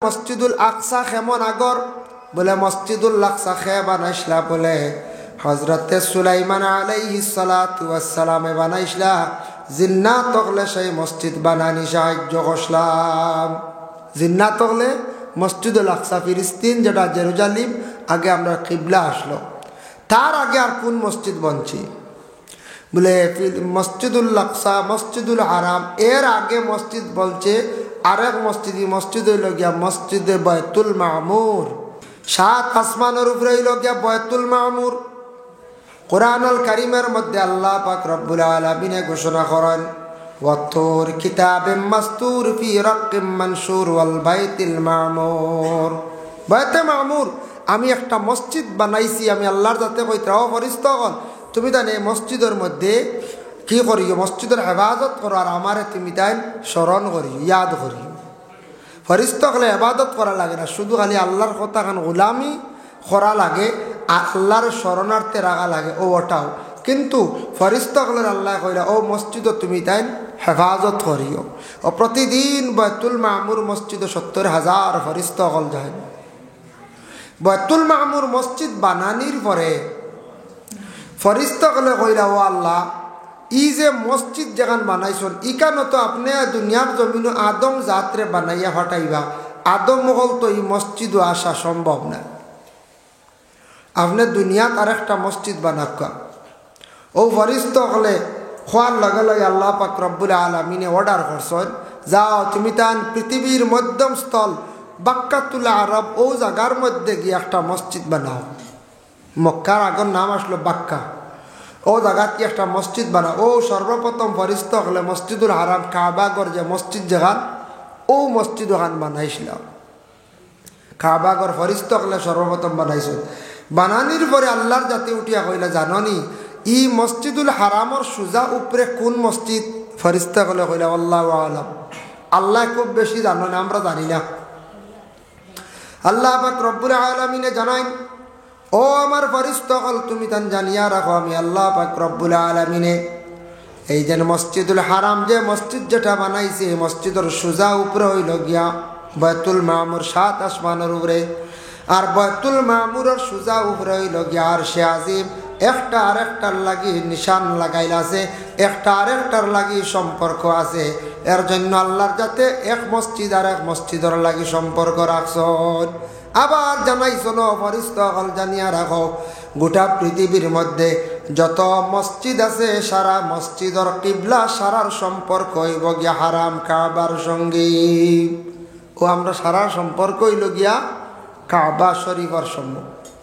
মসজিদুল আকসা কেমন আগর বলে মসজিদুল আকসা খে বানাইসলা বলে হজরতে সুলাইমান আলাইহিস সালাতু ওয়াস সালামে বানাইসলা জিন্নাত তকলে সেই মসজিদ বানানি সাহায্য করলাম। জিন্নাত তকলে মসজিদুল আকসা ফিলিস্তিন যেটা জেরুজালিম আগে আমরা কিবলা আসলো, তার আগে আর কোন মসজিদ বনছি বলে মসজিদুল আকসা মসজিদুল হারাম, এর আগে মসজিদ বলছে আরেক মসজিদ, মসজিদ হইল গিয়া মসজিদে বাইতুল মামুর, 7 আসমানের উপরে হইল গিয়া বাইতুল মামুর। কুরআনুল কারীমের মধ্যে আল্লাহ পাক রব্বুল আলামিন ঘোষণা করেন ওয়াতুর কিতাবিম মাসতুর ফি রাক্কিম মানশুর ওয়াল বাইতুল মামুর। বাইতে মামুর আমি একটা মসজিদ বানাইছি, আমি আল্লাহর যাতে কইতা ও ফেরেশতাগণ তুমি জানে মসজিদের মধ্যে কি করিও, মসজিদের ইবাদত করো আর আমারে তুমি তাই স্মরণ করিও, ইয়াদ করিও। ফেরেশতাগণে ইবাদত করা লাগে না, শুধু খালি আল্লাহর কথা খান গোলামি করা লাগে আর আল্লাহর শরণার্থে রাখা লাগে ওটাও। কিন্তু ফেরেশতাগণের আল্লাহ কইলা ও মসজিদ তুমি তাই হেফাজত করিও। ও প্রতিদিন বাইতুল মামুর মসজিদে 70,000 ফেরেশতাগণ যায়। বাইতুল মামুর মসজিদ বানানির পরে ফেরেশতাগণে কইলা ও আল্লাহ ই যে মসজিদ যেখান বানাইছেন ইকানো তো আপনি দুনিয়ার জমিন আদম জাতরে বানাইয়া ফাটাইবা, আদম মহল তো এই মসজিদও আসা সম্ভব না, আপনি দুনিয়াত আর একটা মসজিদ বানাক্কা। ও ফেরেশতাগণে খোয়ার লগে লগে আল্লাহ পাক রব্বুল আলামিনে অর্ডার করছেন যাও তুমি তান পৃথিবীর মধ্যম স্থল বাক্কাতুল আরব ও জায়গার মধ্যে গিয়ে একটা মসজিদ বানাও। মক্কার আগর নাম আসলো বাক্কা, ও জায়গাতে একটা মসজিদ বানাও। ও সর্বপ্রথম ফেরেশতাগণে মসজিদুল হারাম কাবাগর যে মসজিদ যেখান ও মসজিদ ওখান বানাইছিল, কাবাগর ফেরেশতাগণে সর্বপ্রথম বানাইছিল। বানানির পরে আল্লাহর জাতি উঠিয়া কইলা জাননি ই মসজিদুল হারামর সুজা উপরে কোন মসজিদ? ফেরেশতাগণে কইলা আল্লাহু আলাম, আল্লাহ খুব বেশি জানো না, আমরা জানি না। আল্লাহ পাক রব্বুল আলামিনে জানাই ও আমার ফেরেশতাগণ তুমি তান জানিয়া রাখো আমি আল্লাহ পাক রব্বুল আলামিনে এই যে মসজিদুল হারাম যে মসজিদ যেটা বানাইছে এই মসজিদের সুজা উপরে হইল গিয়া বাইতুল মামুর 7 আসমানের উপরে, আর বাইতুল মামুরের সুজা উপরে হইল গিয়া আরশে আজিম। একটা আরেকটার লাগি নিশান লাগাইল আছে, একটা আরেকটার লাগি সম্পর্ক আছে। এর জন্য আল্লাহর যাতে এক মসজিদ আর এক মসজিদের লাগি সম্পর্ক রাখছেন। আবার জানাইছিল ফেরেশতাগণ জানিয়া রাখো গোটা পৃথিবীর মধ্যে যত মসজিদ আছে সারা মসজিদের কিবলা সারার সম্পর্ক হইব গিয়া হারাম কাবার সঙ্গে। ও আমরা সারার সম্পর্ক হইল গিয়া কাবা শরীফের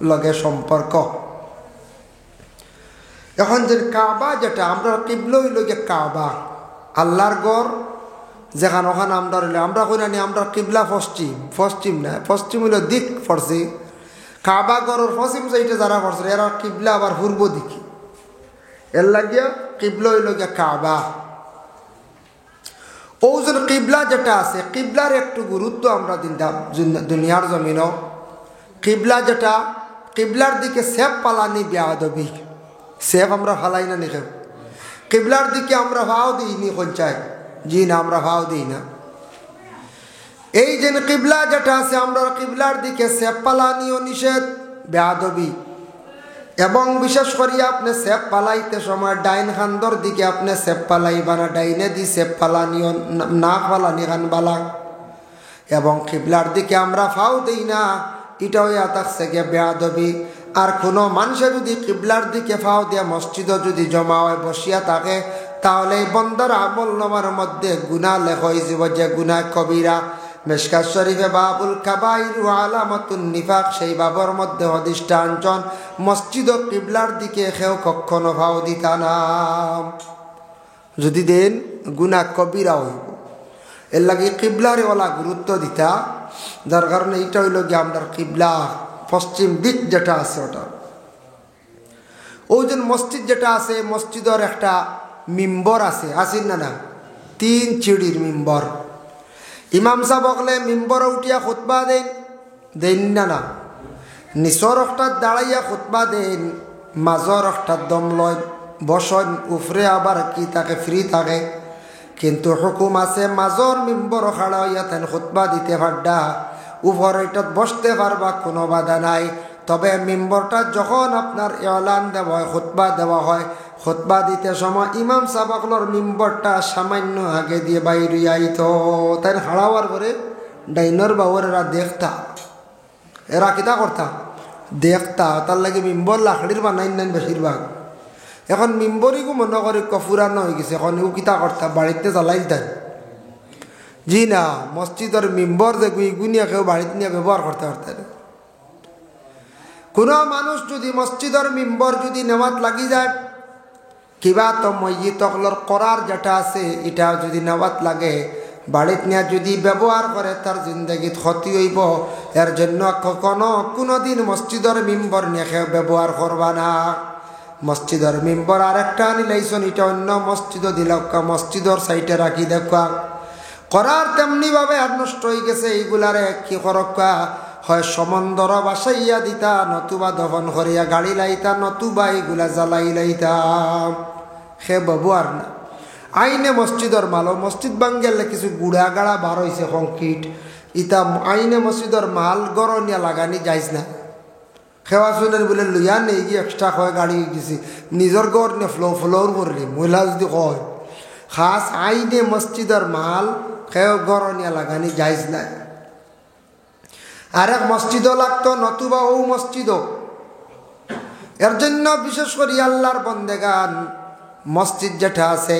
লগে সম্পর্ক। এখন যে কাবা যেটা আমরা কিবলা হইল গিয়া কাবা আল্লাহর ঘর যেখানে ওখানে আমরা রইলে আমরা কই না আমরা কিবলা পশ্চিম, পশ্চিম না পশ্চিম হইল দিক পড়ছি, কাবা ঘরের পশ্চিম সাইডে যারা পড়ছে এরা কিবলা আবার পূর্ব দিকে, এর লাগিয়া কিবলা হইল গিয়া কাবা। ও যে কিবলা যেটা আছে কিবলার একটু গুরুত্ব আমরা দিলাম দুনিয়ার জমিন। কিবলা যেটা কিবলার দিকে সেফ পালানি বেয়াদবি, সেফ আমরা ফালাই না নিখে, কিবলার দিকে আমরা ভাও দিইনি পঞ্চায়েত জি না আমরা ভাও দিই না। এই যে কিবলা যেটা আছে আমরা কিবলার দিকে সেফ পালানিও নিষেধ বেয়াদবি, এবং বিশেষ করে আপনি সেফ পালাইতে সময় ডাইন খান্দর দিকে আপনি সেফ পালাইবা না, ডাইনে দি সেফ পালানিও না পালানি খান বালা। এবং কিবলার দিকে আমরা ফাও দিই না, এটাও থাকছে গিয়ে বেয়াদবি। আর কোনো মানুষে যদি কিবলার দিকে ফাও দিয়া মসজিদও যদি জমা হয় বসিয়া থাকে তাহলে এই বন্দার আমল নামার মধ্যে গুনাহ লেখা হয়ে যাব যে গুনাহ কবিরা। মিশকাত শরীফে বাবুল কাবাইর ওয়া আলামাতুন নিফাক সেই বাবর মধ্যে হাদিসটা আনছেন মসজিদ ও কিবলার দিকে কেউ কখনো ফাও দিতা না, যদি দেন গুনাহ কবিরা হইব। এর লাগে কিবলারে ওলা গুরুত্ব দিতা, যার কারণে এটা হইল গিয়ে আমরা কিবলা পশ্চিম দিক যেটা আছে ওটা। ওই যে মসজিদ যেটা আছে মসজিদের একটা মিম্বর আছে, আসেন না না 3 চিড়ির মিম্বর। ইমাম সাহেব বকলে মিম্বর উঠিয়া খুতবা দেন না না, নিচর একটা দাঁড়াইয়া খুতবা দেন, মাজর একটা দম লয় বসন, উফরে আবার কি থাকে ফ্রি থাকে। কিন্তু হুকুম আছে মাজর মিম্বর খাড়া হইয়া তেন খুতবা দিতে পারডা উপরে এটা বসতে পারবা, কোনো বাধা নাই। তবে মিম্বরটা যখন আপনার এলান দেওয়া হয়, খুতবা দেওয়া হয়, খুতবা দিতে সময় ইমাম সাহেবগুলোর মিম্বরটা সামান্য আগে দিয়ে বাইরে আইতো, তাই হাড়াওয়ার পরে ডাইনর বাবুরেরা দেখতা, এরা কিতা করতা দেখতা। তার লাগে মিম্বর লাকড়ির বানাই নেন বেশিরভাগ। এখন মিম্বরিকও মনে করি পুরানো হয়ে গেছে, এখন ও কিতা করতা বাড়িতে জ্বালাই দেন। জি না, মসজিদের মিম্বর যে গুইগুনিয়া কেউ বাড়িতে নিয়ে ব্যবহার করতে পারতেন। কোনো মানুষ যদি মসজিদের মিম্বর যদি নেওয়াত লাগি যায়, কিবা তো মসজিদগুলোর করার যেটা আছে এটা যদি নেওয়াত লাগে, বাড়িতে নিয়ে যদি ব্যবহার করে তার জিন্দগিত ক্ষতি হইব। এর জন্য কখনো কোনোদিন মসজিদের মিম্বর নিয়ে কেউ ব্যবহার করবা না। মসজিদের মিম্বর আরেকটা আনিলাইছন, এটা অন্য মসজিদও দিলকা, মসজিদের সাইটে রাখি দেখা করার তেমনিভাবে আর নষ্ট হয়ে গেছে। এইগুলারে কি করকা হয় সমন্দর বাসাইয়া দিতা, নতুবা দফন করিয়া গাড়ি লাইতা, নতুবা এইগুলা জ্বালাই লাইতাম, সে ব্যবহার না। আইনে মসজিদর মাল, মসজিদ বাঙ্গেলে কিছু গুড়া গাড়া বার হয়েছে কংক্রিট, ইতা আইনে মসজিদর মাল গরনিয়া লাগানি যাইজ না। খেওয়া শুনেন বলে লইয়া নেই গিয়ে এক্সট্রা কয় গাড়ি গেছি, নিজের গড় নে ফ্লোর করলি মহিলা যদি কয় খাস আইনে মসজিদর মাল খেয়ে গরনিয়া লাগানি যাইজ নাই। আরেক মসজিদও লাগতো, নতুবা ও মসজিদও। এর জন্য বিশেষ করে আল্লাহর বন্দেগান মসজিদ যেটা আছে,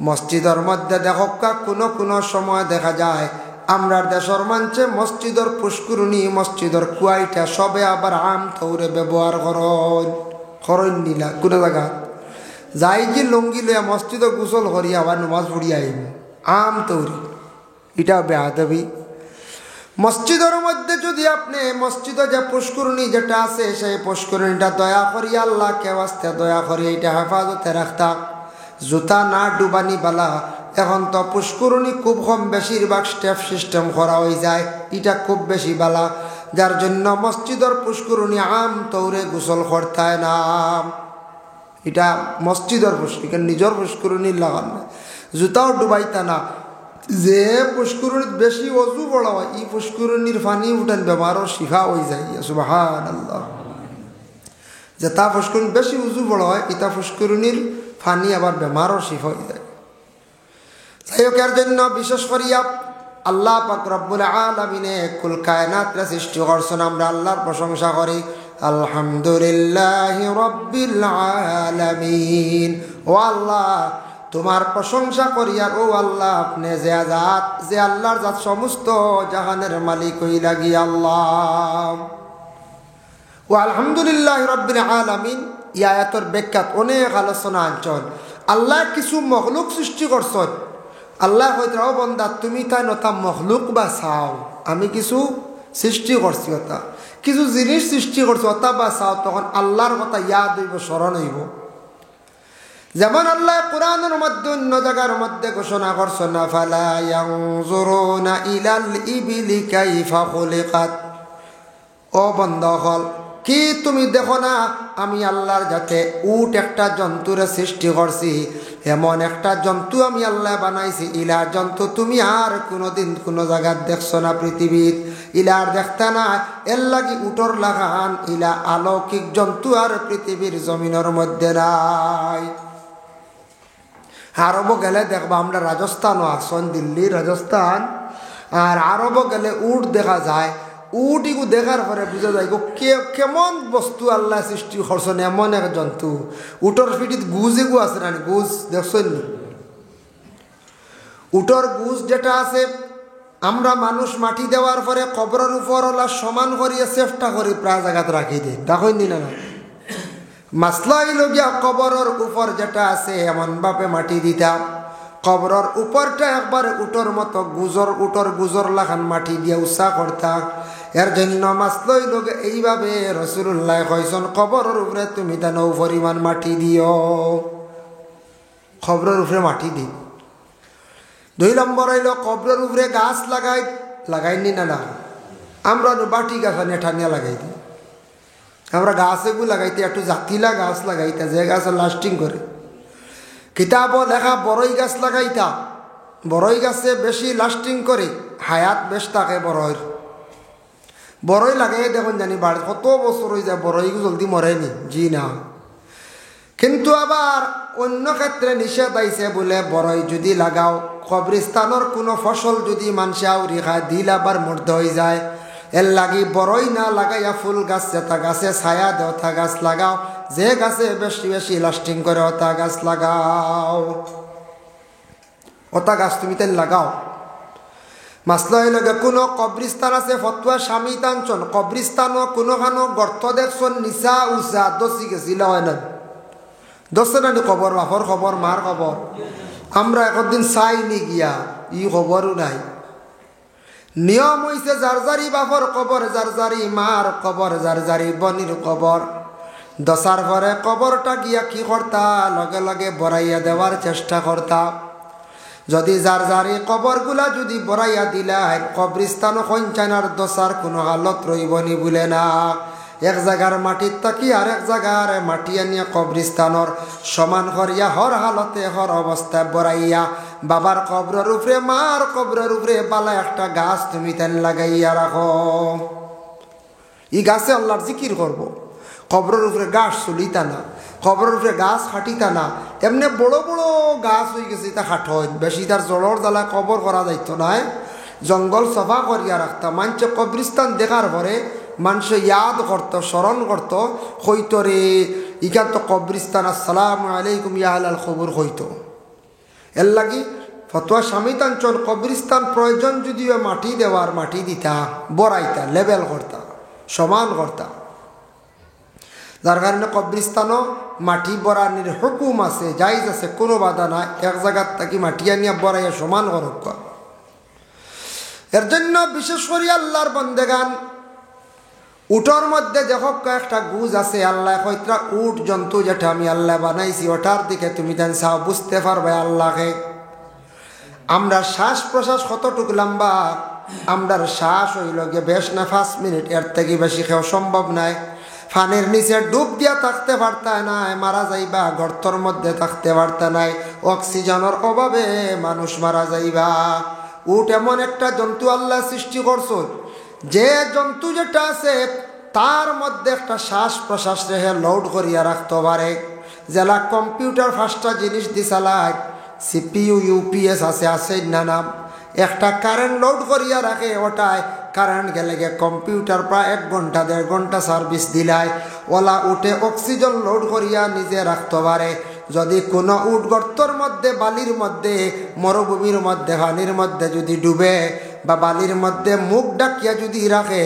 মসজিদের মধ্যে দেখা কোনো সময় দেখা যায় আমরা দেশের মানছে মসজিদের পুষ্করণী, মসজিদের কুয়াইটা সবে আবার আম থৌরে ব্যবহার করেন নিলা। কোনো জায়গা যাই কি লঙ্গি লইয়া মসজিদে গোসল করি আবার নমাজ পড়িয়া আইব, আম তৌরি, এটা বেয়াদবি। মসজিদের মধ্যে যদি আপনি মসজিদে যে পুষ্করণী যেটা আছে সেই পুষ্করণীটা দয়া করি আল্লাহকে ওয়াস্তে দয়া করি এটা হেফাজতে রাখতা, জুতা না ডুবানি বালা। এখন তো পুষ্করণী খুব কম, বেশিরভাগ স্টেপ সিস্টেম করা হয়ে যায়, এটা খুব বেশি বালা। যার জন্য মসজিদের পুষ্করণী আম তৌরে গোসল করতায় না, এটা মসজিদের পুষ্করণী, নিজের পুষ্করণী লাগান না, জুতাও ডুবাইতা না। যে পুষ্করণীর বেশি অজু বড় হয়, এই পুষ্করণীর পানি উঠান বেমারও শিফা হয়ে যায়। সুবহানাল্লাহ। যে তা পুষ্করণী বেশি উজু বড় হয়, এটা পুষ্করণীর পানি আবার বেমারও শিফা হয়ে যায়। যাই হোক, এর জন্য বিশেষ করিয়া আল্লাহ পাক রব্বুল আলামিনে কুল কায়নাতরে সৃষ্টি করছেন, আমরা আল্লাহর প্রশংসা করি। আলহামদুলিল্লাহি রাব্বিল আলামিন। ও আল্লাহ তোমার প্রশংসা করি, আর ও আল্লাহ আপনি যে আল্লাহর জাত সমস্ত জাহানের মালিক হই লাগি আল্লাহ। ও আলহামদুলিল্লাহি রাব্বিল আলামিন এই আয়াতের ব্যাখ্যাত অনেক আলোচনা আঞ্চল। আল্লাহ কিছু মখলুক সৃষ্টি করছেন, আল্লাহ হয়তো বন্দা তুমি তাই নতা মখলুক বা চাও, আমি কিছু সৃষ্টি করছি, ওটা কিছু জিনিস সৃষ্টি করছি ওটা বা চাও, তখন আল্লাহর কথা ইয়াদ হইব, স্মরণ হইব। যেমন আল্লাহ কোরআনের মধ্যে অন্য জায়গার মধ্যে ঘোষণা করছেন, ফালা ইয়ানজুরুনা ইলাল ইবিলি কাইফা খুলিকাত। ও বান্দা হল, কি তুমি দেখো না আমি আল্লাহর যাতে উট একটা জন্তুরে সৃষ্টি করছি, এমন একটা জন্তু আমি আল্লাহ বানাইছি, ইলা জন্তু তুমি আর কোনোদিন কোনো জায়গায় দেখছো না পৃথিবীত, ইলার দেখতে না। এর লাগি উটর লাগান ইলা অলৌকিক জন্তু আর পৃথিবীর জমিনের মধ্যে নাই। আরবও গেলে দেখবা আমরা রাজস্থানও আসন, দিল্লি রাজস্থান, আর আরবও গেলে উট দেখা যায়। উটিগু দেখার পরে বুঝা যায় কেমন বস্তু আল্লাহ সৃষ্টি করছেন, এমন এক জন্তু। উটর পিঠিত গুজ এগু আছে না, গুজ দেখছেন নি? উটর গুজ যেটা আছে, আমরা মানুষ মাটি দেওয়ার পরে কবরের উপর ওলা সমান করিয়া চেষ্টা করি প্রায় জায়গাত রাখি দিই, দেখেন নি না? মাসলা হইল গিয়া কবরের উপর যেটা আছে এমন ভাবে মাটি দিতাম, কবরের উপরটা একবার উটর মতো উটর গুজর লাখান মাটি দিয়ে উৎসাহ করতাম। এর জন্য মাসলা হইল এইভাবে রাসূলুল্লাহ কইছেন, কবরের উপরে তুমি তা নৌ পরিমাণ মাটি দিও, কবরের উপরে মাটি দি। 2 নম্বর হইল কবরের উপরে গাছ লাগাইনি না, আমরা বাটি গাছ ঠানিয়া লাগাই দিই। আমরা গাছ এগুলো লাগাইতে একটু জাতিলা গাছ লাগাইতা, যে গাছ লাস্টিং করে। কিতাব লেখা বড়ই গাছ লাগাইতা, বড়ই গাছে বেশি লাস্টিং করে, হায়াত বেশ থাকে বড়ইর। বড়ই লাগে দেখুন জানি বাড়ি কত বছর হয়ে যায় বড়ই জলদি মরেনি, জি না। কিন্তু আবার অন্য ক্ষেত্রে নিষেধ আইছে বলে বড়ই যদি লাগাও কবরস্থানের কোনো ফসল যদি মানুষে আউরি খায় দিল আবার মূর্ধ হয়ে যায়। এর লাগি বড়ই না লাগাইয়া ফুল গাছ যেটা গাছে ছায়া দেও তা গাছ লাগাও, যে গাছে বেশি বেশি লাস্টিং করে ওটা গাছ লাগাও, ওটা গাছ তুমি তাই লাগাও। মাসলা হইল কোনো কবরিস্তান আছে ফতুয়া স্বামী টানছন কবরিস্তানও কোনোখানো গর্ত দেখছন নিচা উচা দশি গেছিল হয় না, দশে না খবর বাপর খবর মার খবর, আমরা একদিন চাইনি গিয়া ই খবরও নাই। নিয়ম হইছে জারজারি বাপর কবর, জারজারি মার কবর, জারজারি বনির কবর। দশার পরে কবরটা গিয়া কি করতা লগে লগে বড়াইয়া দেওয়ার চেষ্টা করতা। যদি জারজারি কবরগুলা যদি বড়াইয়া দিলাই কবরিস্তান কঞ্চানার দশার কোনো হালত রইবনি বলে না। এক জায়গার মাটির তাকি আর এক জায়গার মাটি আনিয়া কবরিস্তানর সমান করিয়া হর হালতে হর অবস্থায় বড়াইয়া বাবার কবরের উপরে মার কবরের উপরে বালা একটা গাছ তুমি তেন লাগাইয়া রাখো। ই গাছে আল্লাহর জিকির করবো, কবরের উপরে গাছ চলিতা না, কবরের উপরে গাছ খাটিতা না। এমনি বড় বড় গাছ হয়ে গেছে তা খাট হয় বেশি, তার জলর জ্বালা কবর করা যাইত নাই, জঙ্গল সফা করিয়া রাখতাম। মানুষ কবরিস্তান দেখার পরে মানুষ ইয়াদ করতো স্মরণ করতো হইতো রে ইখান তো কবরিস্তান আসসালামু আলাইকুম ইয়া আহলাল কবর হইতো। এর লাগি ফতোয়া স্বামী তাঞ্চল কবরিস্তান প্রয়োজন যদিও মাটি দেওয়ার মাটি দিতা, বড়াইতা, লেবেল করতা, সমান করতা। যার কারণে কবরিস্তানও মাটি বড়ানির হুকুম আছে, জায়েজ আছে, কোনো বাধা নাই। এক জায়গার থাকি মাটি আনিয়া বড়াইয়া সমান করক। এর জন্য বিশেষ করে আল্লাহর বন্দেগান উটর মধ্যে দেখো একটা গুজ আছে, আল্লাহ কইতরা উট জন্তু যেটা আমি আল্লাহ বানাইছি ওটার দিকে তুমি দেন চাও বুঝতে পারবে আল্লাহকে। আমরা শ্বাস প্রশ্বাস কতটুকু লম্বা, আমরার শ্বাস হইল গিয়ে বেশ না 5 মিনিট, এর থেকে বেশি খেয়ে সম্ভব নাই। ফানের নিচে ডুব দিয়া থাকতে পারতা নাই, মারা যাইবা। গর্তর মধ্যে থাকতে পারতা নাই, অক্সিজেনের অভাবে মানুষ মারা যাইবা। উট এমন একটা জন্তু আল্লাহ সৃষ্টি করছো, যে জন্তু যেটা আছে তার মধ্যে একটা শ্বাস প্রশ্বাস রেখে লোড করিয়া রাখতে পারে। যেলা কম্পিউটার 5টা জিনিস দিছালায়, সিপিইউ ইউপিএস আছে না নাম, একটা কারেন্ট লোড করিয়া রাখে, ওটায় কারেন্ট গেলে গিয়ে কম্পিউটার প্রায় 1 ঘন্টা 1.5 ঘন্টা সার্ভিস দিলায় ওলা উঠে অক্সিজেন লোড করিয়া নিজে রাখতে পারে। যদি কোনো উট গর্তর মধ্যে বালির মধ্যে মরুভূমির মধ্যে পানির মধ্যে যদি ডুবে বা বালির মধ্যে মুখ ডাকিয়া যদি রাখে,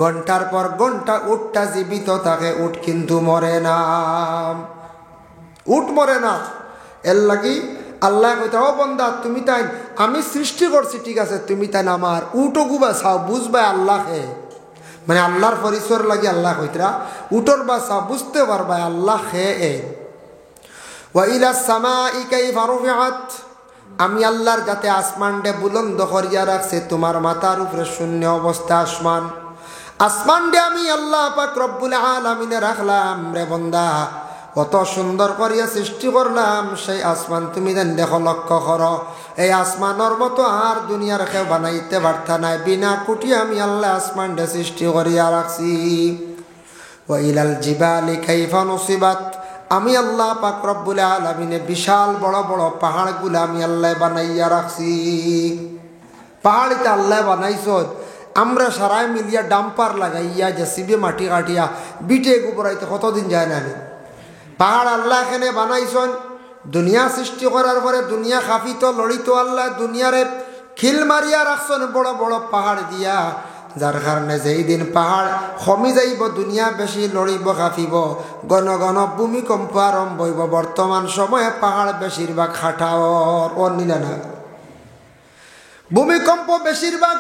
ঘন্টার পর ঘন্টা উটটা জীবিত থাকে, উট কিন্তু মরে না, উট মরে না। এর লাগি আল্লাহ কইতা ও বন্দা তুমি তাই আমি সৃষ্টি করছি ঠিক আছে, তুমি তাই আমার উটো গুবা চাও বুঝবা আল্লাহকে, মানে আল্লাহর পরিচয় লাগি আল্লাহ কইতরা উটোর বা চাও বুঝতে পারবা আল্লাহ হে। ওয়া ইলা সামাই কাইফা রুফিআত, আমি আল্লাহর যাতে আসমানডে বুলন্দ করিয়া রাখছে, তোমার মাথার উপরে শূন্য অবস্থা আসমান, আসমানডে আমি আল্লাহ পাক রব্বুল আলামিনে রাখলাম রে বন্দা। কত সুন্দর করিয়া সৃষ্টি করলাম, সেই আসমান তুমি দেন দেখো লক্ষ্য করো। এই আসমানের মতো আর দুনিয়ার কেউ বানাইতে পারতা নাই, বিনা কুটি আমি আল্লাহ আসমানডে সৃষ্টি করিয়া রাখছি। ওয়া ইলাল জিবালি কাইফা নুসিবাত, আমি আল্লাহ পাক রব্বুল আলামিনে বিশাল বড় বড় পাহাড়গুলো আমি আল্লাহ বানাইয়া রাখছি। পাহাড়িতে আল্লাহ বানাইছ, আমরা সারাই মিলিয়া ডাম্পার লাগাইয়া জেসিবি মাটি কাটিয়া বিটে গোবরাইতে কতদিন যায় না। পাহাড় আল্লাহ এখানে বানাইছেন, দুনিয়া সৃষ্টি করার পরে দুনিয়া খাফিত লড়িত আল্লাহ দুনিয়ারে খিল মারিয়া রাখছেন বড় বড় পাহাড় দিয়া, যার কারণে যেই দিন পাহাড় কমি যাইব দুনিয়া বেশি লড়িব কাঁপিব, ঘন ঘন ভূমিকম্প আরম্ভ হইব। বর্তমান সময়ে পাহাড় বেশিরভাগ খাটাওর অনিলা না, ভূমিকম্প বেশিরভাগ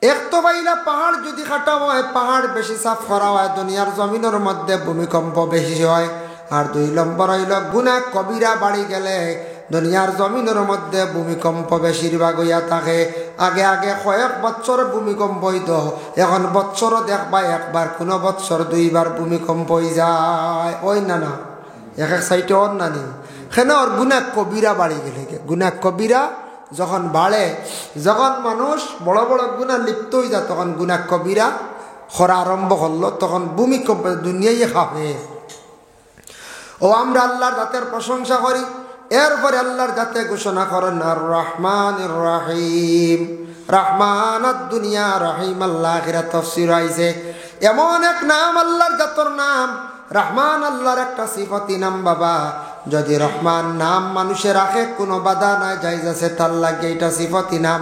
এক তো বাইলা পাহাড় যদি খাটা হয়, পাহাড় বেশি সাফ করা হয়, দুনিয়ার জমিনের মধ্যে ভূমিকম্প বেশি হয়। আর 2 নম্বর হইল গুনাহ কবিরা বাড়ি গেলে দুনিয়ার জমিনের মধ্যে ভূমিকম্প বেশিরভাগ হইয়া থাকে। আগে আগে কয়েক বছর ভূমিকম্প হইত, এখন বছর দেখবা একবার, কোনো বছর 2বার ভূমিকম্প হয়ে যায়। ওই না না এক এক সাইটে ওর নানি সেখানে ওর গুনাহ কবিরা বাড়ি গেলে, গুনাহ কবিরা যখন বাড়ে, যখন মানুষ বড় বড় গুনাহ লিপ্ত হয়ে যায়, তখন গুনাহ কবিরা খরা আরম্ভ করলো, তখন ভূমিকম্প দুনিয়াই খাবে। ও আমরা আল্লাহর জাতের প্রশংসা করি। এরপরে আল্লাহর জাতে ঘোষণা করেন আর রহমানির রহিম। রহমান দুনিয়া, রহিম আল্লাহ আখিরাত। তাফসীর আইছে এমন এক নাম আল্লাহর জাতর নাম। রহমান আল্লাহর একটা সিফাতি নাম বাবা। যদি রহমান নাম মানুষের রাখে কোনো বাধা নাই, জায়েজ আছে, তার লাগে এটা সিফাতি নাম।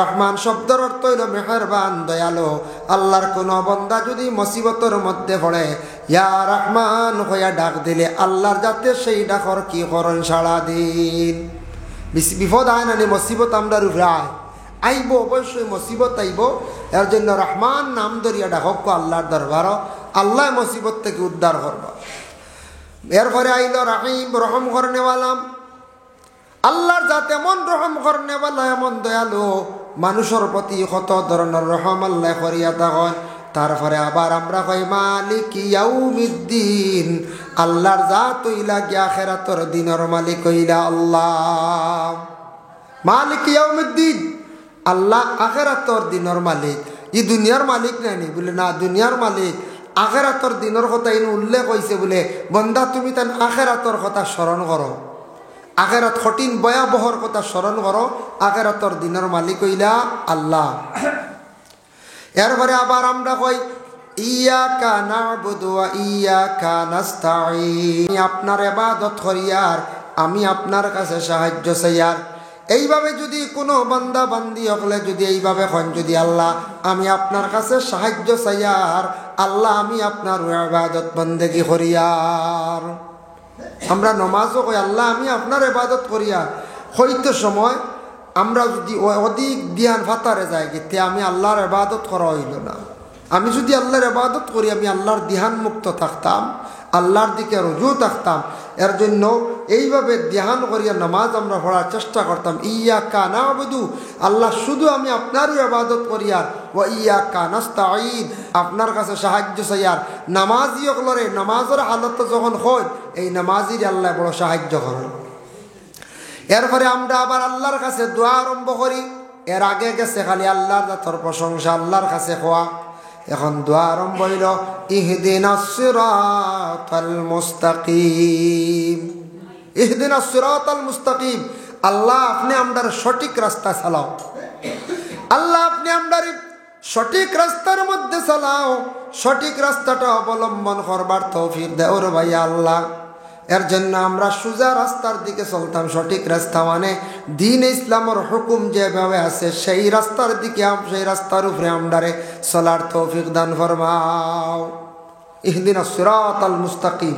রহমান শব্দের অর্থ হইল মেহেরবান, দয়ালু। আল্লাহর কোনো বান্দা যদি মুসিবতের মধ্যে পড়ে ইয়া রহমান হইয়া ডাক দিলে আল্লাহর জাতে সেই ডাকর কি করেন সারা দিন। বিপদ আয় না, মুসিবত আমরা উপরে আইব, অবশ্যই মুসিবত আইব। এর জন্য রহমান নাম ধরিয়া ডাকক আল্লাহর দরবার, আল্লাহ মুসিবত থেকে উদ্ধার করব। এরপরে আইল রাহিম, রহম করনেওয়ালাম। আল্লাহর জাত এমন রহম করনেওয়ালা, এমন দয়ালু, মানুষের প্রতি কত ধরনের রহম আল্লাহ করিয়া থাকেন। তারপরে আবার আমরা কই মালিক ইয়াউমিদ্দিন। আল্লাহর জাত হইলা গিয়া আখিরাতের দিনের মালিক হইলা আল্লাহ। মালিক ইয়াউমিদ্দিন, আল্লাহ আখিরাতের দিনের মালিক। ই দুনিয়ার মালিক নাইনি বলে না, দুনিয়ার মালিক। আখিরাতের দিনের কথা ইনি উল্লেখ হয়েছে বলে বন্দা তুমি তান আখিরাতের কথা স্মরণ করো, আখিরাত কঠিন ভয়াবহর কথা স্মরণ করো। আখিরাতের দিনের মালিক হইলা আল্লাহ। এরপরে আবার আমরা কই ইয়াকা না'বুদু ওয়া ইয়াকা নাস্তাঈন। আপনার ইবাদত করিয়ার, আমি আপনার কাছে সাহায্য চাইয়ার। এইভাবে যদি কোনো বান্দা বান্দি হলে যদি এইভাবে হন, যদি আল্লাহ আমি আপনার কাছে সাহায্য চাইয়ার, আল্লাহ আমি আপনার ইবাদত বন্দেগী করিয়ার। আমরা নমাজও কই আল্লাহ আমি আপনার ইবাদত করিয়ার। হইতে সময় আমরা যদি অধিক ধ্যান ফাতারে যাই তে আমি আল্লাহর ইবাদত করা হইল না। আমি যদি আল্লাহর ইবাদত করি, আমি আল্লাহর ধ্যান মুক্ত থাকতাম, আল্লাহর দিকে রুজু থাকতাম। এর জন্য এইভাবে ধ্যান করিয়া নামাজ আমরা পড়ার চেষ্টা করতাম। ইয়াকা না'বুদু, আল্লাহ শুধু আমি আপনারই ইবাদত করিয়ার, ওয়া ইয়াকা নাস্তাঈন, আপনার কাছে সাহায্য চাইয়ার। নামাজি হলরে নামাজের হালত যখন হয়, এই নামাজির আল্লাহ বড় সাহায্য করেন। এরপরে আমরা আবার আল্লাহর কাছে দোয়া আরম্ভ করি। এর আগে গেছে খালি আল্লাহর জাতর প্রশংসা, আল্লাহর কাছে খোয়া। এখন দোয়া আরম্ভ হইল ইহদিনাস সিরাতাল মুস্তাকিম। ইহদিনাস সিরাতাল মুস্তাকিম, আল্লাহ আপনি আমাদের সঠিক রাস্তা চালাও। আল্লাহ আপনি আমাদের সঠিক রাস্তার মধ্যে চালাও, সঠিক রাস্তাটা অবলম্বন করবার তৌফিক দেও রে ভাই আল্লাহ। এর জন্য আমরা সোজা রাস্তার দিকে চলতাম। সঠিক রাস্তা মানে দিন ইসলামের হুকুম যেভাবে আছে সেই রাস্তার দিকে, সেই রাস্তার উপরে আমরারে চলার তৌফিক দান ফরমাও। ইহদিনাস সিরাতাল মুস্তাকিম,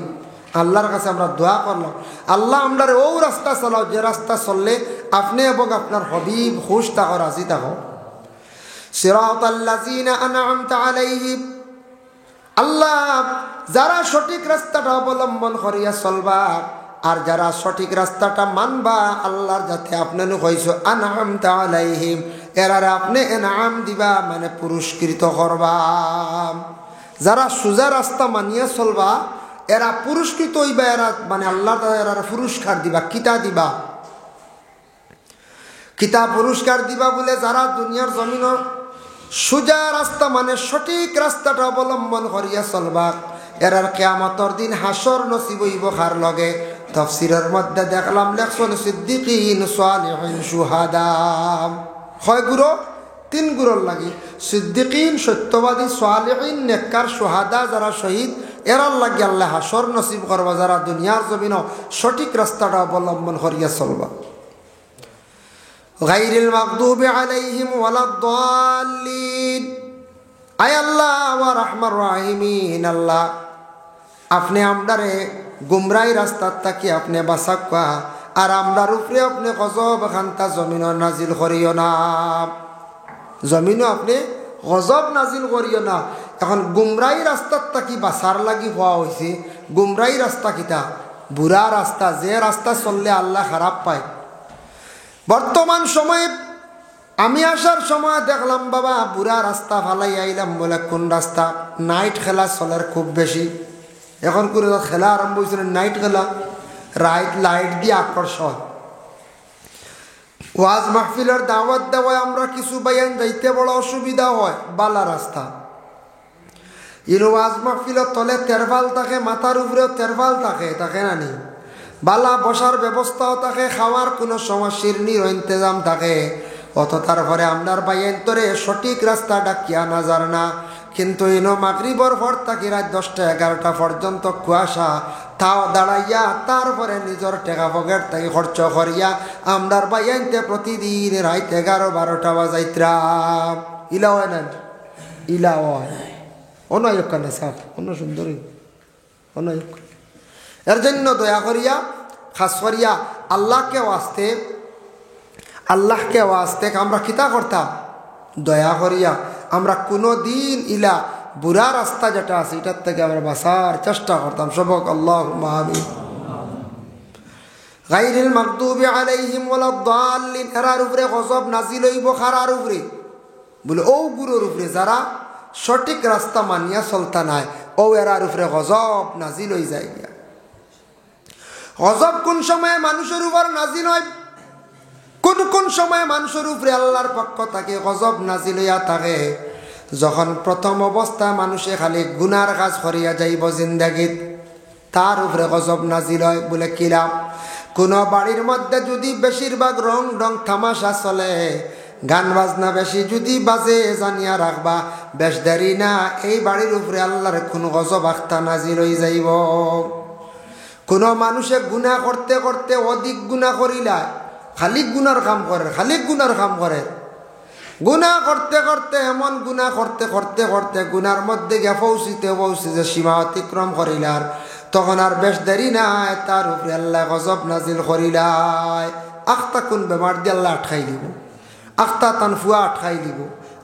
আল্লাহর কাছে আমরা দোয়া করলাম, আল্লাহ আমরারে ও রাস্তা চালাও যে রাস্তা চললে আপনি এবং আপনার হবিব খুশ থাকো, রাজি থাকো। সিরাতাল্লাযিনা আনআমতা আলাইহিম, আল্লাহ যারা সঠিক রাস্তাটা অবলম্বন করিয়া চলবা আর যারা সঠিক রাস্তাটা মানবা, আল্লাহর যাতে আপনার হইছো আনআমতা আলাইহিম, এরারে আপনি এনাম দিবা মানে পুরস্কৃত করবা। যারা সোজা রাস্তা মানিয়া চলবা এরা পুরস্কৃত হইবা, এরা মানে আল্লাহ এরা পুরস্কার দিবা। কিতা দিবা? কিতা পুরস্কার দিবা বলে যারা দুনিয়ার জমিনের সোজা রাস্তা মানে সঠিক রাস্তাটা অবলম্বন করিয়া চলবা, এরার কিয়ামতের দিন হাসর নসিব হইব কার লগে? তাফসীরের মধ্যে দেখলাম লেখছেন সিদ্দিকিন, সালিহিন, শুহাদা। হয় গুরু তিন গুরুর লাগি, সিদ্দিকিন সত্যবাদী, সালিহিন নেককার, শুহাদা যারা শহীদ, এরার লাগে আল্লাহ হাসর নসিব করবা যারা দুনিয়ার জমিন সঠিক রাস্তাটা অবলম্বন করিয়া চলবা। গায়রিল মাগদুবি আলাইহিম ওয়ালাদ-দাল্লিন। আয় আল্লাহ ওয়া রাহমান রাহিমিন, আল্লাহ আপনি আমরারে গুমরাই রাস্তার থাকি আপনি বাঁচাক্কা, আর আমরার উপরে আপনি গজব খান্তা জমিন নাজিল করিও না, জমিনও আপনি গজব নাজিল করিও না। এখন গুমরাই রাস্তার থাকি বাঁচার লাগি হওয়া হয়েছে। গুমরাই রাস্তা কিতা? বুড়া রাস্তা, যে রাস্তা চললে আল্লাহ খারাপ পায়। বর্তমান সময়ে আমি আসার সময় দেখলাম বাবা বুড়া রাস্তা ফালাই আইলাম বলে কোন রাস্তা? নাইট খেলা চলার খুব বেশি। এখন করে খেলা আরম্ভ হয়েছিল নাইট খেলা, লাইট দিয়ে আকর্ষণ। ওয়াজ মাহফিলের দাওয়াত দেওয়ায় আমরা কিছু বাইয়ান যাইতে বড় অসুবিধা হয়। বালা রাস্তা ইনো ওয়াজ মাহফিলত তলে তেরফাল থাকে, মাথার উপরেও তেরফাল থাকে না নি? বালা বসার ব্যবস্থাও থাকে, খাওয়ার কোনো সমস্যার নির ইন্তজাম থাকে। অত তারপরে আমরার বাইন্তরে সঠিক রাস্তাটা কিয়া না জান না। কিন্তু ইনো মাগরিবর পর থাকি রাত 10টা 11টা পর্যন্ত কুয়াশা, তাও দাঁড়াইয়া তারপরে নিজের টেকা পকেট থেকে খরচ করিয়া আমরার বাইনতে প্রতিদিন রাত 11-12টা বাজাইত্রাম। ইলা হয় না? ইলা হয় অনয়ক কানে সাফ অন্য সুন্দরী অনয়ক। এর জন্য দয়া করিয়া খাস করিয়া আল্লাহকে ওয়াস্তে আমরা কিতা করতাম? দয়া করিয়া আমরা কোনো দিন ইলা বুড়া রাস্তা যেটা আছে এটার থেকে আমরা বাঁচার চেষ্টা করতাম। সবক আল্লাহুম্মা আমিন। গায়রিল মাগদুবি আলাইহিম ওয়ালাদ-দাল্লিন। এরার উপরে গজব নাজিল হইব কারার উপরে? বলে ও গুরুর উপরে যারা সঠিক রাস্তা মানিয়া চলতা নাই, ও এরার উপরে গজব নাজিল হয়ে যায়। গজব কোন সময়ে মানুষের উপর নাজিল হয়? কোন সময় মানুষের উপরে আল্লাহর পক্ষ থেকে গজব নাজিল হইয়া থাকে? যখন প্রথম অবস্থায় মানুষে খালি গুনার কাজ করিয়া যাইব জিন্দাগিত, তার উপরে গজব নাজিল হয়। বলে কিরা? কোন বাড়ির মধ্যে যদি বেশিরভাগ রং তামাশা চলে, গান বাজনা বেশি যদি বাজে, জানিয়া রাখবা বেশ দেরি না এই বাড়ির উপরে আল্লাহর কোন গজব আখতা নাজিল হয়ে যাইব। কোন মানুষে গুনাহ করতে করতে অধিক গুনাহ করিলা, খালি গুনার কাম করে, গুনাহ করতে করতে এমন গুনাহ করতে গুনার মধ্যে গিয়ে পৌঁছিতে সীমা অতিক্রম করিলার, তখন আর বেশ দেরি নাই তার উপরে আল্লাহ গজব নাজিল করিলাই। আখতা কোন বেমার দিয়ে আল্লাহ আটকাই দিব, আখতা তানফুয়া আটকাই দিব,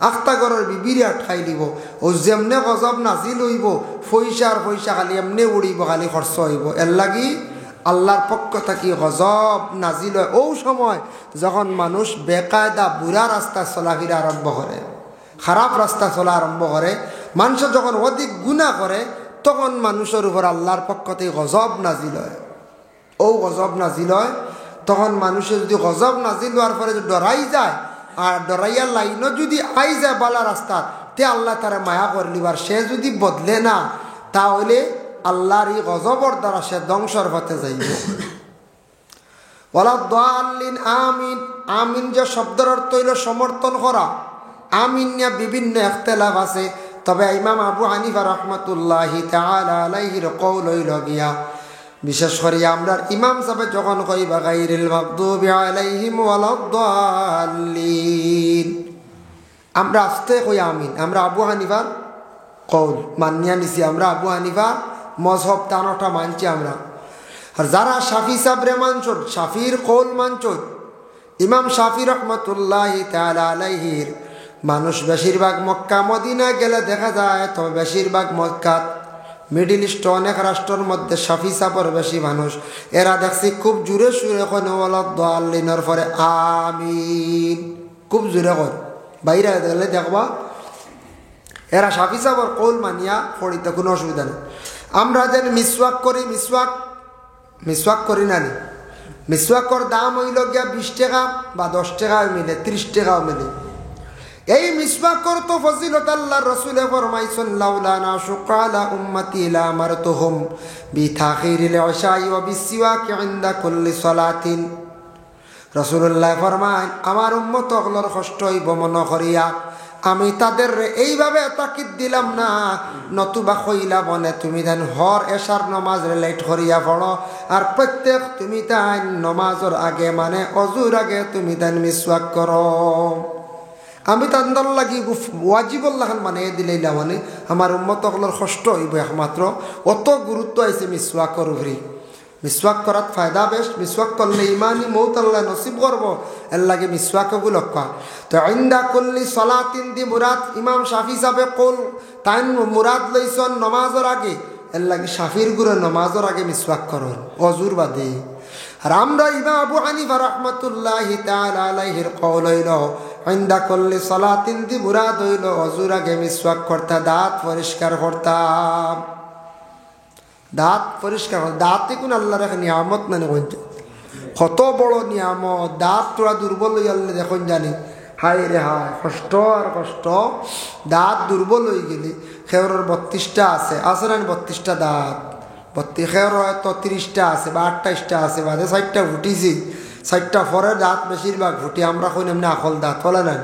আখতা ঘরের বিবিরে আটকাই দিব। ও যেমনে গজব নাজিল হইব, পয়সা খালি এমনি উড়িব, খালি খরচ হইব। এর লাগি আল্লাহর পক্ষ থাকি গজব নাজিল হয় ও সময় যখন মানুষ বেকায়দা বুড়া রাস্তা চলাফেরা আরম্ভ করে, খারাপ রাস্তা চলা আরম্ভ করে। মানুষ যখন অধিক গুনাহ করে, তখন মানুষের উপর আল্লাহর পক্ষ থেকে গজব নাজিল হয়। ও গজব নাজিল হয় তখন মানুষের যদি গজব নাজিল হওয়ার পরে ডরাই যায়, আর ডরাইয়ার লাইনও যদি আই যায় বালা রাস্তা, তে আল্লাহ তারা মায়া করলিবার, সে যদি বদলে না, তাহলে আল্লাহর এই গজবর দ্বারা সে ধ্বংসর পথে যাইব। ওয়ালাদ-দাল্লিন। আমিন। আমিন যে শব্দের অর্থ হইল সমর্থন করা। আমিন নিয়ে বিভিন্ন ইখতিলাফ আছে, তবে ইমাম আবু হানিফা রাহমাতুল্লাহি তাআলা আলাইহির কওল হইল গিয়া, বিশেষ করে আমরা ইমাম সাহেব যখন কইবা গায়রিল মাগদুবি আলাইহিম ওয়ালাদ-দাল্লিন, আমরা আস্তে কই আমিন। আমরা আবু হানিফার কওল মানিয়া নিছি, আমরা আবু হানিফা মজহব তানটা মানছি আমরা। আর যারা শাফি সাবরে মানছুন, শাফির কওল মানছুন, ইমাম শাফি রহমতুল্লাহি তাআলা আলাইহির মানুষ বেশিরভাগ মক্কা মদিনা গেলে দেখা যায়, তবে বেশিরভাগ মক্কাত মিডিল ইস্ট অনেক রাষ্ট্রের মধ্যে শাফি সাবর বেশি মানুষ। এরা দেখছি খুব জোরে সুরে কোন ওয়ালাদ-দাল্লিনের পরে আমিন খুব জোরে কর, বাইরে গেলে দেখবা এরা শাফি সাবর কওল মানিয়া পড়িতে কোনো অসুবিধা নেই। আমরা যেন মিসওয়াক করি, মিসওয়াক করি না নি? মিসওয়াকর দাম হইল গিয়া 20 টাকা বা 10 টাকাও মিলে, 30 টাকাও মিলে। এই মিসওয়াকর তো ফজিলত আল্লাহর রাসূলে ফরমাইছেন, লাউলা নাশুক্কা আলা উম্মতি লা আমারতুহুম বিতাখিরিল ইশাই ওয়া বিসওয়াকি ইনদা কুল্লি সালাতিন। রাসূলুল্লাহ ফরমান, আমার উম্মত হলর কষ্ট হইব মনে করিয়া আমি তাদের এইভাবে তাকিদ দিলাম না, নতুবা কইলা বনে তুমি দেন হর এশার নমাজ লেট করিয়া পড়ো, আর প্রত্যেক তুমি তাই নমাজের আগে মানে অজুর আগে তুমি দেন মিসওয়াক করো। আমি তাদের লাগি ওয়াজিবুল্লাহ মানে দিলাইলা মানে আমার উম্মত হলর কষ্ট হইব একমাত্র। অত গুরুত্ব আছে মিসওয়াকর উপরে। মিসওয়াক করার ফায়দা বেশ, মিসওয়াক করলে ইমানি মৌত আল্লাহ নসিব করব, এর লাগে মিসওয়াকগুলো কয়। তো ইনদা কুল্লি সালাতিন দি মুরাদ ইমাম শাফি সাহেব কল তাই মুরাদ লইছন নমাজের আগে, এর লাগে শাফির গুরু নমাজের আগে মিসওয়াক করুন অজুর বাদে। আর আমরা ইমাম আবু হানিফা রাহমাতুল্লাহি তাআলা আলাইহির কওল হইল ইনদা কুল্লি সালাতিন দি মুরাদ হইল অজুর আগে মিসওয়াক করতে, দাঁত পরিষ্কার করতাম। দাঁত পরিষ্কার, দাঁতে কোন আল্লাহর এক নিয়ামত মানে কত বড় নিয়ামত। দাঁত তোরা দুর্বল হয়ে গেলে দেখুন জানি হায় রে হায়, কষ্ট আর কষ্ট। দাঁত দুর্বল হয়ে গেলি। খেওরের 32টা আছে না 32টা দাঁত? খেওর হয়তো 30টা আছে বা 28টা আছে, বাদে 60টা ফুটিছি। 60টা পরের দাঁত বেশিরভাগ ফুটি। আমরা কই এমনি আকল দাঁত বলে নেন।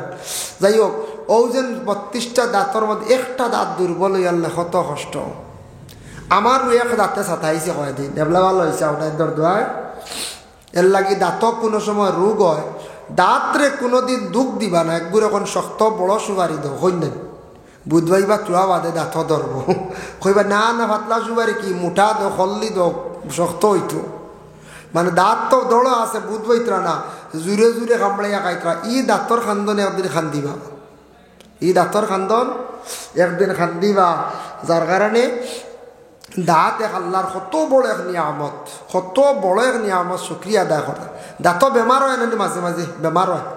যাই হোক, ও যে 32টা দাঁতের মধ্যে একটা দাঁত দুর্বল হয়ে গেলে কত কষ্ট। আমার এক দাঁতে ছাতাইছে কয়দিন, এবলা ভালো হয়েছে আপনার দরদোয়ায়। এর লাগি দাঁতক কোনো সময় রোগ হয়, দাঁতরে কোনোদিন দুঃখ দিবা না। একগুলো এখন শক্ত বড় সুপারি দো হইলেন বুধবাই বা চুয়া বাদে দাঁত ধরবো, কইবা না না পাতলা সুপারি কি মোটা দো হল্লি দো শক্ত হইতো। মানে দাঁত তো দড় আছে বুধবাইতরা না, জুড়ে জুড়ে কামড়াইয়া খাইতরা। ই দাঁতর খান্দনে একদিন খান্দিবা, ই দাঁতর খান্দন একদিন খান্দিবা। যার কারণে দাঁত এক আল্লাহর কত বড় এক নিয়ামত, কত বড় এক নিয়ামত, শুক্রিয়া আদায় করা। দাঁত বেমার হয় না, মাঝে মাঝে বেমার হয়।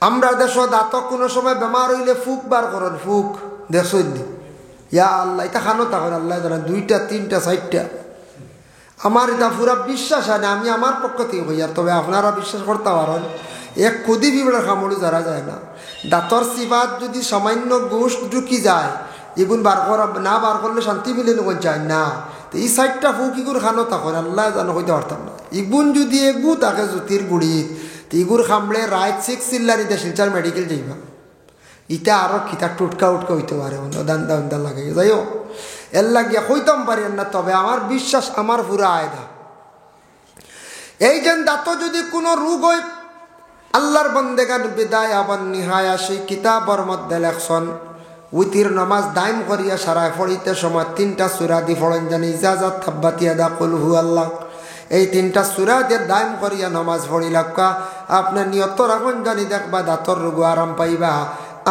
আমরা দেশ দাঁত কোনো সময় বেমার হইলে ফুক বার করেন, ফুক দেখছেন নি? ইয়া আল্লাহ, এটা খানো তখন আল্লাহ জানা 2টা 3টা 4টা। আমার এটা পুরা বিশ্বাস হয় না, আমি আমার পক্ষ থেকে হই। আর তবে আপনারা বিশ্বাস করতে পারেন, এক কুদি বিবড়া কামড়ি ধরা যায় না। দাঁতর সিবাত যদি সামান্য গোশ ঢুকি যায়, এগুন বার করা না, বার করলে শান্তি মিলে নয় যায় না। তো এই 4টা ফুক ইগুর খানো তখন আল্লাহ জানো হইতে পারতাম না। ইগুন যদি এগু তাকে জ্যোতির গুড়িত ইগুর খামড়ে রাইট 6 চিল্লারিতে শিলচার মেডিকেল যাইবা। ইটা আরো খিতা টুটকা উটকা হইতে পারে, দান্দা দান্দা লাগে। যাই হোক, এর লাগিয়া হইতাম পারেন না, তবে আমার বিশ্বাস আমার পুরা আয়দা। এই যে দাঁত যদি কোনো রোগ হয়, আল্লাহর বন্দেগান বিদায় আবার নিহায়া সেই কিতাবর মধ্যে লেখছন উইতির নামাজ দাইম করিয়া সারায় ফড়িতে সময় 3টা সূরা দি ফড়েন জানি ইজাজাত তাব্বাতিয়া দা কুল হু আল্লাহ। এই 3টা সূরা দিয়ে দাইম করিয়া নামাজ পড়িলাকা আপনার নিয়ত রাখুন জানি দেখবা দাঁতর রোগ আরাম পাইবা।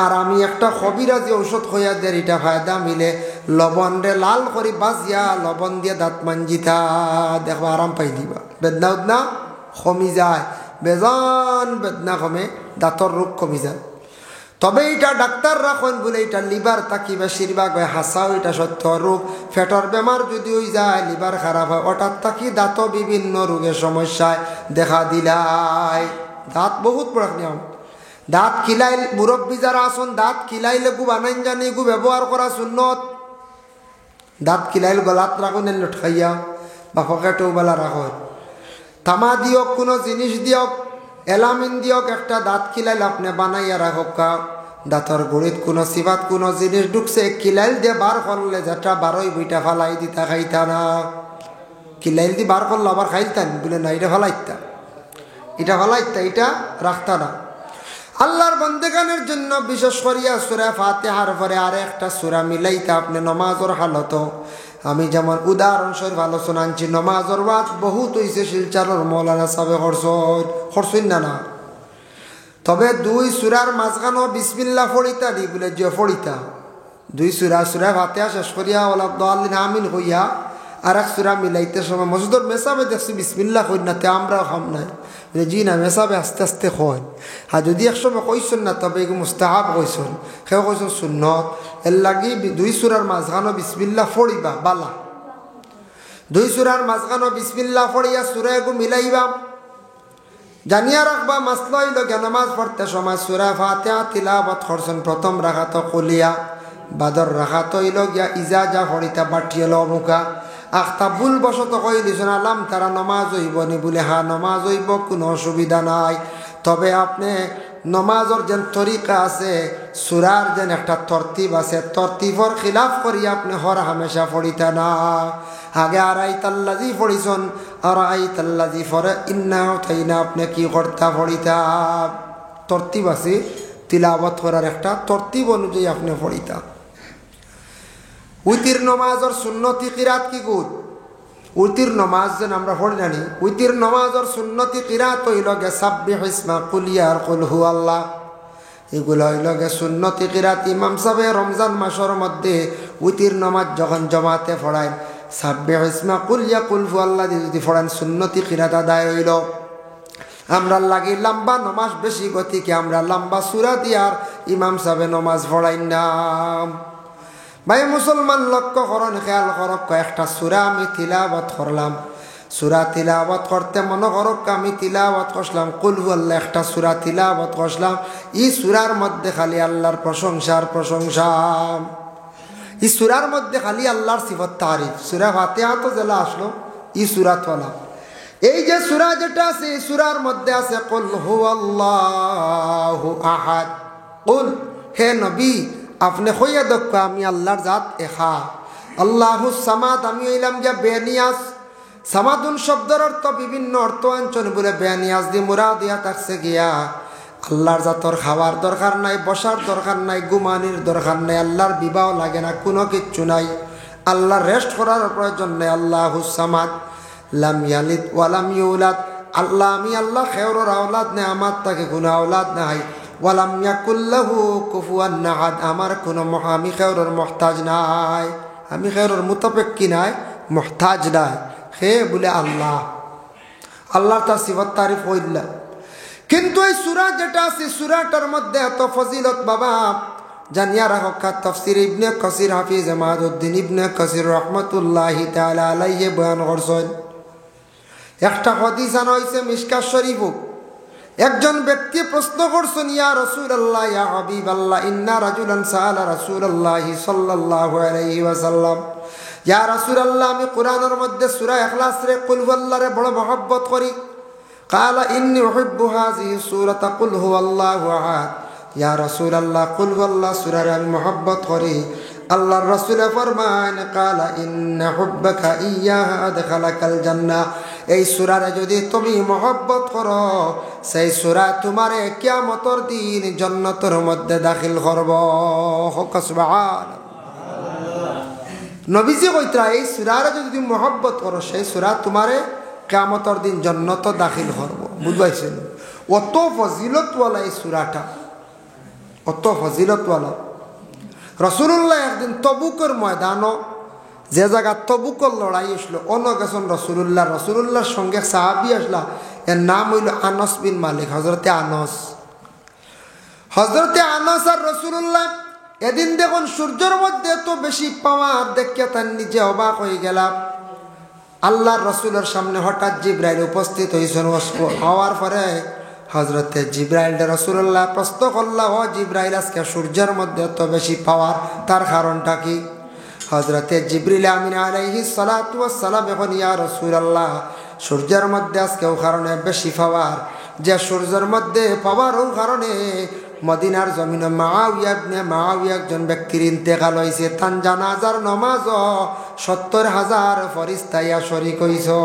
আর আমি একটা কবিরাজি ঔষধ হইয়া দের এটা ফায়দা মিলে, লবণ রে লাল করি বাজিয়া লবণ দিয়ে দাঁত মাঞ্জিতা, দেখবা আরাম পাই দিবা। বেদনা উদনা কমি যায়, বেজান বেদনা কমে, দাঁতর রোগ কমি যায়। তবে এটা ডাক্তার রাখেন বলে এটা লিভার তাকি বেশিরভাগ হয়, হাসাও এটা সত্য রোগ। ফেটর বেমার যদি হয়ে যায়, লিভার খারাপ হয়, ওটার তাকি দাঁত বিভিন্ন রোগের সমস্যায় দেখা দিলায়। দাঁত বহুত বড় নিয়ম। দাঁত খিলাই মুরব্বী যারা আসুন, দাঁত খিলাইলে গু বানাইন জানি গু ব্যবহার করা সুন্নত। দাঁত খিলাইল গলাত রাখুন, লটকাইয়া বা পকেটেও বেলা রাখুন। তামা দিয়ক, কোনো জিনিস দিয়ক, এলামিন দিয়ক, একটা দাঁত খিলাইল আপনি বানাইয়া রাখক। দাঁতর গুড়িত কোনো সিবাত কোনো জিনিস ঢুকছে, খিলাইল দিয়ে বার করলে যেটা বারোই বইটা ফালাই দিতা খাইতা না। খিলাইল দিয়ে বার করলে আবার খাইতান বলে না, এটা ফালাইতা, এটা ফালাইতা, এটা রাখতা না। আল্লাহর বন্দেগানের জন্য বিশেষ করিয়া সূরা ফাতিহার পরে আর একটা সূরা মিলাইতে আপনি নমাজের হালত। আমি যেমন উদাহরণস্বরূপ আলোচনা আনছি, নমাজের ওয়াজ বহুত হয়েছে, শিলচারের মৌলানা সাহেব খরচইন না। তবে 2 সূরার মাঝখানো বিসমিল্লাহ ফড়িতা দি বলে যে ফড়িতা 2 সূরা ফাতিহা শেষ করিয়া ওয়ালা দাল্লিন আমিন হইয়া আর এক সূরা মিলাইতে সময় মসজিদের মেসাবে দেখছি বিসমিল্লাহ কই না, তে আমরাও খাম নাই জি না, মেসাবে আস্তে আস্তে হয়। আর যদি একসময় কইসন না, তবে এগুলো মুস্তাহাব কইসন, সেও কইসন সুন্নত। এর লাগি 2 সূরার মাঝখানো বিসমিল্লাহ ফড়িবা বালা। 2 সূরার মাঝখানো বিসমিল্লাহ ফড়িয়া সূরা এগু মিলাইবা। জানিয়া রাখবা মাসলা হইল গে নামাজ পড়তে সময় সূরা ফাতিহা তিলাওয়াত করছেন প্রথম রাকাত কুলিয়া, বাদর রাকাত হইল গিয়া ইজাজা ফড়িতা বাটিয়ে লমুকা। আখতা ভুল বশত কই দিছেন আলাম তারা নমাজ হইব নি বলে, হ্যাঁ নমাজ হইব, কোনো অসুবিধা নাই। তবে আপনি নমাজের যেন তরিকা আছে, সূরার যেন একটা তরতিব আছে, তরতিবর খিলাফ করি আপনি হর হামেশা পড়িতা না। আগে আরাইতাল্লাজি পড়িছন, আরাইতাল্লাজি ফরে ইন্না তাইনা আপনি কি করতা পড়িতা। তরতিব আছে তিলাওয়াত করার একটা তরতিব অনুযায়ী আপনি পড়িতা। উইতির নমাজের সুন্নতি কিরাত কি গুড? উইতির নমাজ যেন আমরা পড়ি জানি, উইতির নমাজের সুন্নতি কিরাত হইল গে সাব্বিহ ইসমা কুলিয়া আর কুল হু আল্লাহ। এগুলো হইল গে সুন্নতি কিরাত। ইমাম সাহেব রমজান মাসের মধ্যে উইতির নমাজ যখন জমাতে পড়ায়, সাব্বিহ ইসমা কুলিয়া কুল হু আল্লাহ যদি পড়ান, সুন্নতি কিরাত আদায় হইল। আমরা লাগি লম্বা নমাজ বেশি গতিকে আমরা লম্বা সূরা দিয়ার ইমাম সাহেব নমাজ পড়াই না। ভাই মুসলমান লক্ষ্য করন, খেয়াল করক, একটা সূরা আমি তিলাওয়াত করলাম, সূরা তিলাওয়াত করতে মনে করো আমি তিলাওয়াত করলাম কুল হুয়াল্লাহ একটা সূরা তিলাওয়াত করলাম এই সূরার মধ্যে খালি আল্লাহর প্রশংসার প্রশংসা এই সূরার মধ্যে খালি আল্লাহর সিফত তারিফ সূরা ফাতিহা তো যেলা আসলো এই সূরা তোলা এই যে সূরা যেটা আছে এই সূরার মধ্যে আছে কুল হুয়াল্লাহু আহাদ কুল হে নবী আপনি কইয়া দেখো আমি আল্লাহর জাত একা আল্লাহুস সামাদ আমি হইলাম যে বেনিয়াস সামাদুন শব্দের অর্থ বিভিন্ন অর্থ আঞ্চল বলে বেনিয়াস দি মুরাদ দিয়া থাকছে গিয়া আল্লাহর জাতর খাওয়ার দরকার নাই বসার দরকার নাই ঘুমানির দরকার নাই আল্লাহর বিবাহ লাগে না কোনো কিচ্ছু নাই আল্লাহর রেস্ট করার প্রয়োজন নেই আল্লাহুস সামাদ লাম ইয়ালিদ ওয়া লাম ইউলাদ আল্লাহ আমি আল্লাহ খেয়রর আওলাদ নেই আমার তাকে কোনো আওলাদ নাই ওয়ালাম ইয়াকুল লাহু কুফুয়ান আহাদ আমার কোনো আমি খেয়রর মুহতাজ নাই আমি খেয়রর মুতাফাক্কি নাই মুহতাজ নাই হে বলে আল্লাহ আল্লাহ তার সিফত তারিফ হইলা কিন্তু এই সূরা যেটা আছে সূরাটার মধ্যে এত ফজিলত বাবা জানিয়া রাখো তাফসীর ইবনে কাসির হাফিজ মাদউদ্দিন ইবনে কাসির রাহমাতুল্লাহি তাআলা আলাইহি বয়ান করছেন একটা হাদিস আনা হইছে মিশকাত শরীফ একজন ব্যক্তি প্রশ্ন করছেন ইয়া রাসূলুল্লাহ ইয়া হাবিবাল্লাহ ইন্না রাজুলান সাআলা রাসূলুল্লাহ সাল্লাল্লাহু আলাইহি ওয়াসাল্লাম ইয়া রাসূলুল্লাহ আমি কোরআনের মধ্যে সূরা ইখলাস রে কুল হুয়াল্লাহরে বড় মহব্বত করি قال إني أحب هذه السورة قل هو الله أحد يا رسول الله قل هو الله سورة المحبت قري الله الرسول فرمان قال إن حبك إياها أدخلك الجنة এই সূরারে যদি তুমি মহব্বত করো সেই সূরা তোমারে কিয়ামতের দিন জান্নাতের মধ্যে দাখিল করব সুবহানাল্লাহ নবীজি কইতরা এই সূরারে যদি তুমি মহব্বত করো সেই সূরা তোমারে কিয়ামতের দিন জান্নাত দাখিল করব বুঝাইছেন অত ফজিলতওয়ালা এই সূরাটা অত ফজিলতওয়ালা রাসূলুল্লাহ একদিন তবুকের ময়দানও যে জায়গা তবুকের লড়াই আসলো অন্য গেছেন রাসূলুল্লাহর সঙ্গে সাহাবী আসলা এর নাম হইল আনাস বিন মালিক হযরতে আনাস আর রাসূলুল্লাহ এদিন দেখুন সূর্যের মধ্যে এত বেশি পাওয়ার দেখে তার নিজে অবাক হয়ে গেলাম আল্লাহর রাসূলের সামনে হঠাৎ জিবরাইল উপস্থিত হয়েছেন হওয়ার পরে হযরতে জিবরাইল রাসূলুল্লাহ প্রশ্ন করল ও জিবরাইল আজকে সূর্যের মধ্যে এত বেশি পাওয়ার তার কারণটা কি হযরতে জিবরিল আমিন আলাইহিস সালাতু ওয়াস সালাম এখন ইয়া রাসূলুল্লাহ সূর্যের মধ্যে আজকে ও কারণে বেশি পাওয়ার যে সূর্যের মধ্যে পাওয়ার ও কারণে মদিনার জমিনে মুআবিয়া একজন ব্যক্তির ইন্তেকাল হয়েছে তার জানাজার নামাজও ৭০,০০০ ফেরেশতা ইয়া শরীক হইছে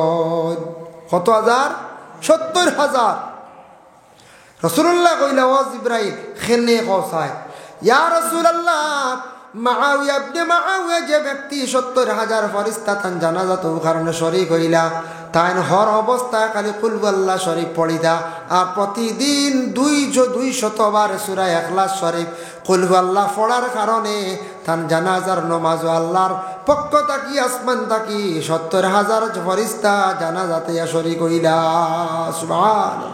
কত হাজার ৭০,০০০ রাসূলুল্লাহ কইলা ও জিবরাইল খেনে কসায় ইয়া রাসূলুল্লাহ মুআবিয়া যে ব্যক্তি ৭০,০০০ ফেরেশতা তার জানাজাত ও কারণে শরীক হইলা তাই হর অবস্থায় খালি কুল হুয়াল্লাহ শরীফ পড়িদা আর প্রতিদিন ২০০ বার সূরা ইখলাস শরীফ কুল হুয়াল্লাহ পড়ার কারণে তার জানাজার নামাজ আল্লাহর পক্ষ থাকি আসমান থাকি ৭০,০০০ ফেরেশতা জানাজাতে শরীক হইলা সুবহানাল্লাহ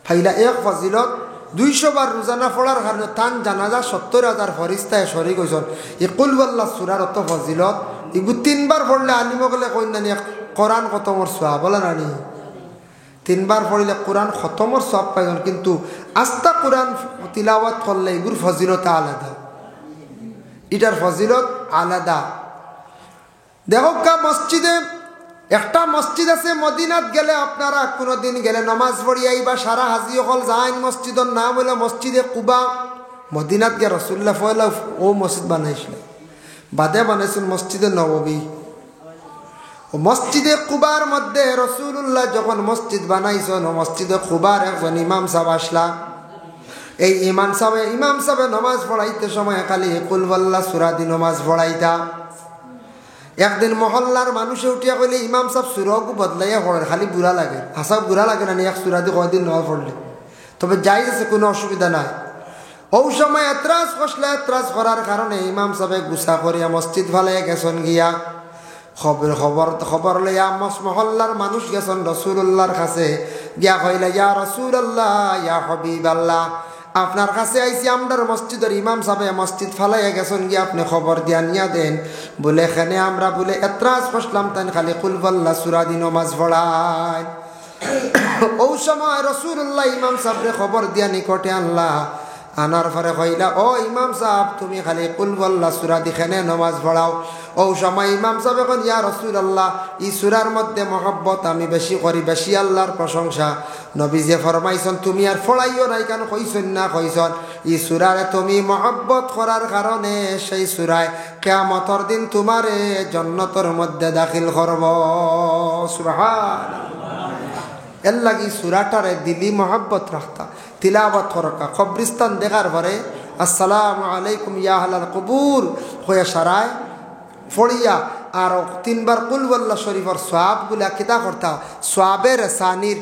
ফাইলা এক ফজিলত ২০০ বার রোজানা পড়ার কারণে তান জানাজা ৭০,০০০ ফেরেশতায় শরীক হইছেন এই কুল হুয়াল্লাহ সূরার অত ফজিলত এগুলো ৩ বার পড়লে আলিম গেলে কইনানি কোরআন খতমর সওয়াব বলে নানি ৩ বার পড়লে কোরআন খতমর সওয়াব পাইছেন কিন্তু আস্তা কোরআন তিলাওয়াত করলে এগুর ফজিলত আলাদা এটার ফজিলত আলাদা দেখো কা মসজিদে একটা মসজিদ আছে মদিনাত গেলে আপনারা কোনোদিন গেলে নামাজ পড়িয়াই বা সারা হাজি হল যাইন মসজিদের নাম হলো মসজিদে কুবা মদিনাত গিয়ে রাসূলুল্লাহ পয়লা ও মসজিদ বানাইছিলেন বাদে বানাইছেন মসজিদে নববী ও মসজিদে কুবার মধ্যে রাসূলুল্লাহ যখন মসজিদ বানাইছেন ও মসজিদে কুবার একজন ইমাম সাহেব আসলা এই ইমাম সাহেব নামাজ পড়াইতে সময় খালি কুল হুয়াল্লাহ সূরা দি নামাজ পড়াইতা একদিন মহল্লার মানুষে উঠিয়া কইলে ইমাম সাহেব সূরাকে বদলাইয়া পড়ে খালি বুড়া লাগে হাসাব বুড়া লাগে না এক সূরা দি কয়দিন নামাজ পড়লে তবে জায়েজ আছে কোনো অসুবিধা নাই ও সময় এতরাজ করার কারণে ইমাম সাহেব গুসা করিয়া মসজিদ ফালাইয়া গেছেন গিয়া খবর লইয়া মহল্লার মানুষ গেছেন রাসূলুল্লাহর কাছে গিয়া কইলা ইয়া রাসূলুল্লাহ ইয়া হাবিবাল্লাহ আপনার কাছে আইসি আমরার মসজিদের ইমাম সাহেব মসজিদ ফালাইয়া গেছেন গিয়ে আপনি খবর দিয়া নিয়া দেন বলে এখানে আমরা বলে এত্রাজ বসলাম তাই খালি কুলবল্লা সুরা দি নমাজ পড়ায়। ও সময় রাসূলুল্লাহ ইমাম সাহেবরে খবর দিয়া নিকটে আনলা, আনার পরে কইলা ও ইমাম সাহেব তুমি খালি কুলবল্লা সুরা দিখানে নমাজ পড়াও। ও সময় ইমাম সাহেব এখন ইয়া রাসূলুল্লাহ এই সুরার মধ্যে মহব্বত আমি বেশি করি, বেশি আল্লাহর প্রশংসা। নবীজি ফরমাইছেন তুমি আর ফড়াইও নাই কেন, কইছেন না কইছেন এই সুরারে তুমি মহব্বত করার কারণে সেই সুরায় কিয়ামতের দিন তোমারে জান্নাতের মধ্যে দাখিল করব। সুবহানাল্লাহ। এর লাগি সুরাটারে দিলি মহব্বত রাখতা, তিলাবত করকা। কবরিস্তান দেখার পরে আসসালামু আলাইকুম ইয়া আহলাল কবুর হয়ে সারায় ফড়িয়া আর 3 বার কুলওয়াল্লাহ শরীফের সওয়াবগুলা কিতা করতা, সওয়াবে রসানির